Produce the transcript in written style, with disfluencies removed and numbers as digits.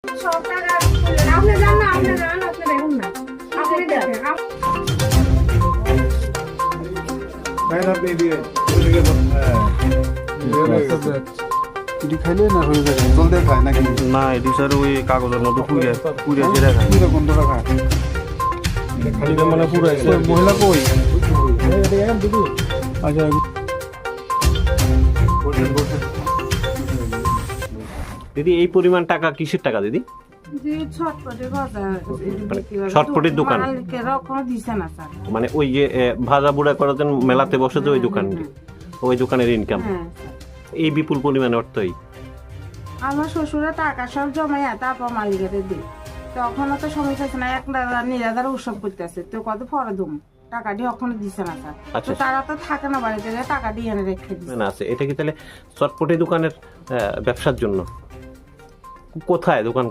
সব টাকা আপনি জান না, আপনি জান, আপনি দেখুন না, আপনি দেখেন আপনি দিয়ে এটি খাইলে না হয়ে যাবে জল দিয়ে খায় নাকি না এটি স্যার ওই কাগজের মতো পুড়ে ছেড়ে খায় কি রকম ধরা খায় এটা মানে পুরাইছে মহিলা কই আচ্ছা দিদি এই পরিমাণ টাকা কিসের টাকা দিদি যে ছটপটে বাজার ছটপটির দোকান? মালিকেরা কোনো দিছে না স্যার। মানে ওই যে ভাজা বুড়া করার জন্য মেলাতে বসে যে ওই দোকানটি ওই দোকানের ইনকাম হ্যাঁ, এই বিপুল পরিমাণে অর্থই আমার শ্বশুরে টাকা সব জমাইয়া তারপর মালিকের দিই, তখনও তো সময় থাকছে না, এক নিরাধার উৎসব করতেছে, তো কত পরে দুম টাকাটি এখনো দিছে না স্যার। আচ্ছা। তো তারা তো থাকে না বাড়িতে, টাকা দিয়ে এনে রেখে দিচ্ছে। না আছে এটা কি তাহলে চটপটি দোকানের ব্যবসার জন্য কোথায় দোকান